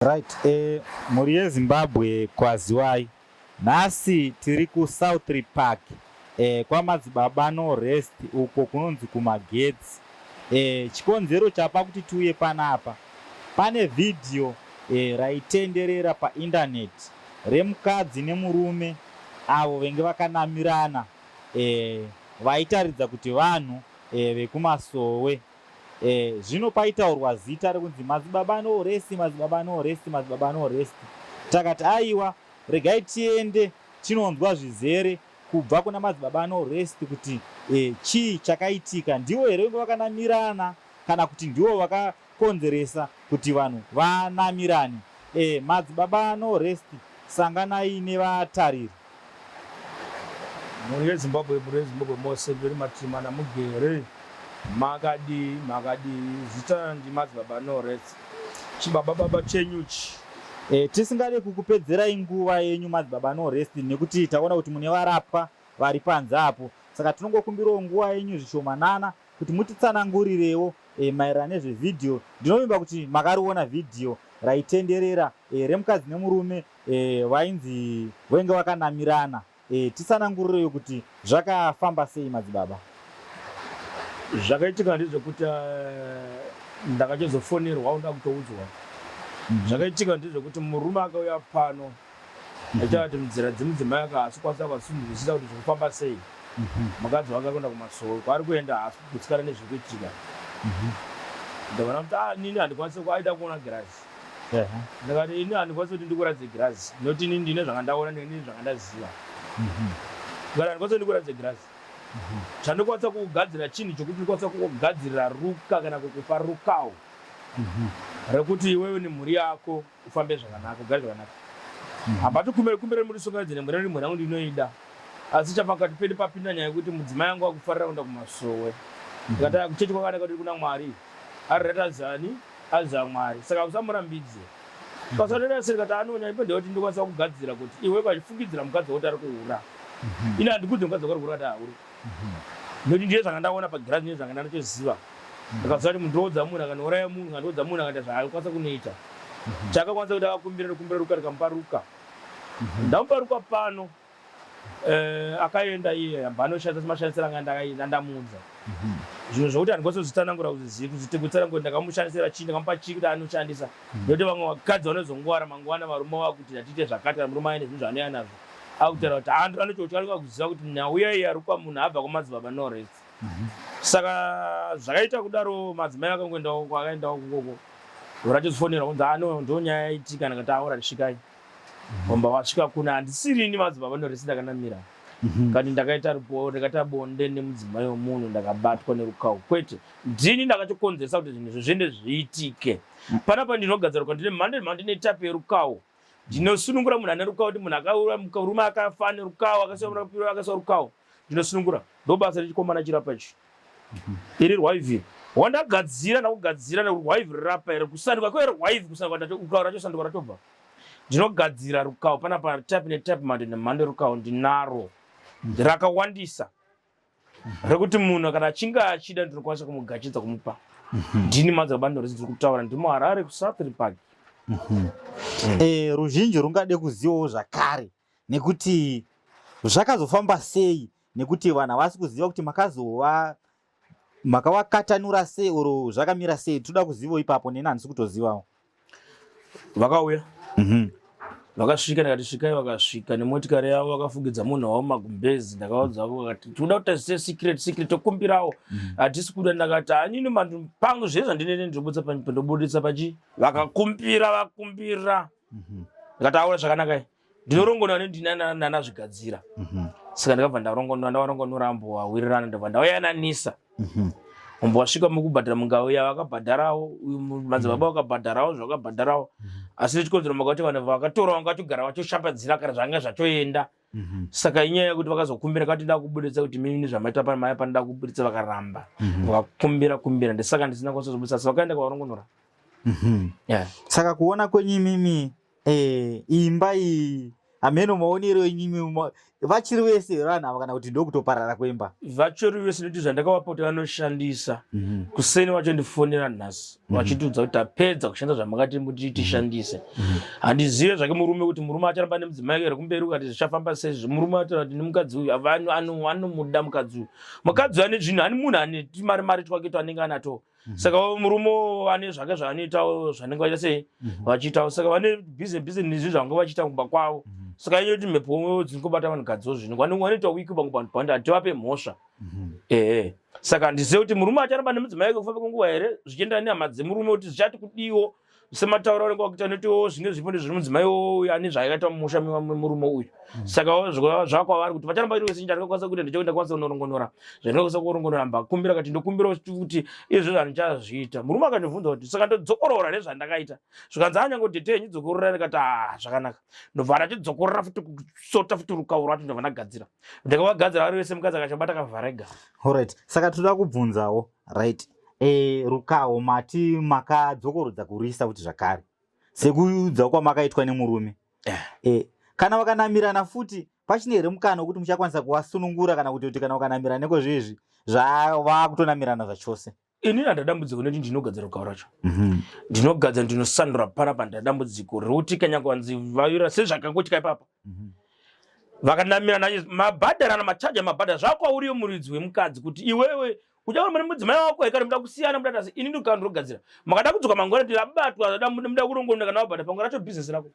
Right, muri yeZimbabwe kwaziwai. Nhasi tiri kuSouth Park kwa Madzibaba Norest uko kunonzi kumagetsi. Chikonzero chapa kuti tiuye panapa, pane vhidhiyo raitenderera painternet remukadzi nemurume avo venge vakanamirana, vaitaridza kuti vanhu vekumasowe. Zvino paitaurwa zita rekunzi Madzibaba Norest, Madzibaba Norest, Madzibaba Norest. Takati aiwa, regai tiende tinonzwa zvizere kubva kuna Madzibaba Norest kuti chii chakaitika, ndivo here venge vakanamirana kana kuti ndivo vakakonzeresa kuti vanhu vanamirane. Madzibaba Norest, sanganai nevatariri. Muri yeZimbabwe mose ndiri matimana mugere makadi zita ndi Madzibaba Norest. Chibaba chenyuchi. Tisingade kukupedzerai nguva yenyu Madzibaba Norest, nekuti taona kuti mune varapwa vari panze apo. Saka tinongokumbirawo nguva yenyu zvishomanana kuti mutitsanangurirewo maererano nezvevhidhiyo. Ndinovimba kuti makariona vhidhiyo raitenderera remukadzi nemurume vainzi venge vakanamirana. Titsanangurirewo kuti zvakafamba sei Madzibaba? Zvakaitika ndezvekuti ndakachizofonerwa unoda kutoudzwa. Zvakaitika ndezvekuti murume akauya pano achati munzira dzemudzimai akaasikwanisa kwasunzwisisa kuti zvekufamba sei. Mukadzi wake akuenda kumasowe, kwaari kuenda haasi kugutsikana nezvekuitika. Ndakaona kuti nini handikwanisi kuaida kuona girazi. Ndakati ini handikwanisi kuti ndikuratidze girazi, nekuti ini ndine zvakandaona neni zvakandaziva. Ndikati handikwanisi kuti ndikuratidze girazi. Chandikwanisa kugadzira chinhu chokuti ndikwanisa kugadzirira ruka kana kukupa rukawo rekuti iwewe nemhuri yako ufambe zvakanaka, ugare zvakanaka. Hapati kumbere muri songadze mhuri yangu ndinoida, asi chapakati pedu papinda nyaya yekuti mudzimai wangu akufarira kuenda kumasowe. Ndikati kuchechi kwakanaka kuti kuna Mwari arirata zani aziva Mwari, saka usamurambidze. Pasatenda sirikati anonya ipo ndekuti ndikwanisa kugadzira kuti iwe kwachifungidzira mukadzi woti ari kuhura. Ini handikudzi mukadzi wako ari kuhura kuti hauri. Nekuti ndiye zvakandaona pagirazi ndiye zvangandanochiziva. Ndakaziva kuti munhu ndoudza munhu akanouraya munhu, kandoudza munhu akaita zvaakakwanisa kunoita. Chakakwanisa kuti akakumbira ruka rikamupa ruka. Ndamupa ruka pano, akaenda iye amba anoshandisa semashandisiro anga ndamuudza. Zvinhu zvokuti handikwanisa kuzvitsanangura kutitsanangura ndakamushandisira chii, ndakamupa chii kuti anoshandisa. Nekuti vamwe vakadzi vanozongwara mangwana varume wavo kuti atiite zvakati, kana murume aine zvinhu zvaanoya nazvo. Akutaura kuti anochochanika kuziva kuti nyauya iyi ari kwamunhu abva kwaMadzibaba Norest. Saka zvakaita kudaro madzimai akangoendawo kwakaendawo kukoko. Rachizofonera kunzi ndo nyaya yaitika, ndakati aura svikai. Wamba wasvika kuna handisiri ini Madzibaba Norest ndakanamira. Kati ndakaita bonde nemudzimai womunhu ndakabatwa nerukawo. Kwete, ndini ndakachikonzeresa kuti zvinhu zviende zviitike. Panapa ndinogadzirwa ndine mhando netape yerukawo. Ndinosunungura munhu ane rukawo, kuti munhu akaura murume akafa nerukawo, akasiwa rukawo. Ndinosunungura. Ndobasa rechikomana chirapa ichi. Iri rwive. Wandagadzira nakugadzira nerwive rirapa iri kusanduka kwerwive kusanduka rukawo rachosanduka ratobva. Ndinogadzira rukawo panapa tape netape mhando yerukawo ndinaro. Rakawandisa. Rekuti munhu kana achinge achida ndinokwanisa kumugachidza kumupa. Ndini Madzibaba Norest ndiri kutaura, ndiri muHarare kuSouth Park. Ruzhinji rungade kuzivawo zvakare nekuti zvakazofamba sei, nekuti vanhu havasi kuziva kuti makavakatanura sei oro zvakamira sei. Toda kuzivawo ipapo, neni handisi kutozivawo. Vakauya vakasvika, ndakati svikai. Vakasvika nemotikari yavo, vakafugidza munhu wavo magumbezi. Ndakaudza vakati tinoda kutazisa secret tokumbirawo, hatisi kuda. Ndakati hanini mandu pangu zvese zvandinene ndobuditsa pachi. Vakakumbira. Ndakati aura zvakanaka, ndinorongonwa nendina zvigadzira. Saka ndakabva ndarongonora ambo wawirirana, ndabva ndauyananisa. Ambo wasvika mukubhadhara mungauya vakabhadharawo, Madzibaba vakabhadharawo zvakabhadharawo. Asi nechikonzero makati vanhu vakatora vangatogara vachoshambadzira kana zvanga zvachoenda. Saka inyaya yekuti vakazokumbira kati nda kubuditsa kuti mimi zvamaita pamaya panda kubuditsa vakaramba. Vakakumbira ndisaka ndisina kuzobuditsa, saka vakaenda kwavarongonora. Saka kuona kwenyu mimi imba iyi ameno maonero enyimi vachiri vese vanhu ava kana kuti ndokutoparara kwemba vachiri vese nekuti zvandakavapa kuti vanoshandisa kuseni vachandifonera nhasi vachitiudza kuti tapedza kushandisa zvamakati kuti tishandise handizive zvake murume kuti murume acharamba nemudzimai here kumberi ukati zvichafamba sei murume ataura kuti nemukadzi uyu anomuda mukadzi uyu mukadzi ane zvinhu ani munhu ane mari twake twanenge anato saka murume ane zvake zvaanoitawo zvanenge vaita sei vachiitawo saka vane bhizinesi zvanga vachiita kumba kwavo saka iyo kuti mhepo dzinongobata vanhukadziwo zvino vanoita wiki pangubanda hativape mhosva saka handizive kuti murume acharamba nemudzimai wake kufamba kwenguva here zvichiendana nehama dzemurume kuti zvichati kudiwo semataura unenge wakuita netiwo zvinge zvipo zviri mudzimai uyu ane zvaakaita mumusha memurume uyu saka zvakwavari kuti vacharamba iri vese ndakakwanisa kuita ndechekuti ndakwanisa kunorongonora zvandakwanisa kurongonora mbakumbira kuti ndokumbirawo kuti izvo zvandichazviita murume akandibvunza kuti saka ndodzokorora nezvandakaita zvikanzi anyangodhete henyu dzokorora ndikati zvakanaka ndobva ndachidzokorora futi kusota futi rukauro rwacho ndobva ndagadzira ndakavagadzira vari vese mukadzi akachabata kavharega alright saka toda kubvunzawo right rukawo mati makadzokorodza kurisa kuti zvakare sekuudza kwamakaitwa nemurume kana vakanamirana futi pachine here mukana wekuti muchakwanisa kuvasunungura kana kuti kana vakanamirana neko zvezvi zvava kutonamirana zvachose ini handadambudziko nekuti ndinogadzira rukawo racho ndinogadzira ndinosandura panapa ndadambudziko rekuti kanyakwanzi vayura sezvakangotya ipapa vakanamirana mabhadharana machaja mabhadhara zvakwauriyo muridzi wemukadzi kuti iwewe uchaona mune mudzimai wako ekare muda kusiyana muda tasi ini ndikandogadzira makada kudzoka mangwana kuti abatwa muda kurongona kana wabhadha pangu racho bhizinesi rako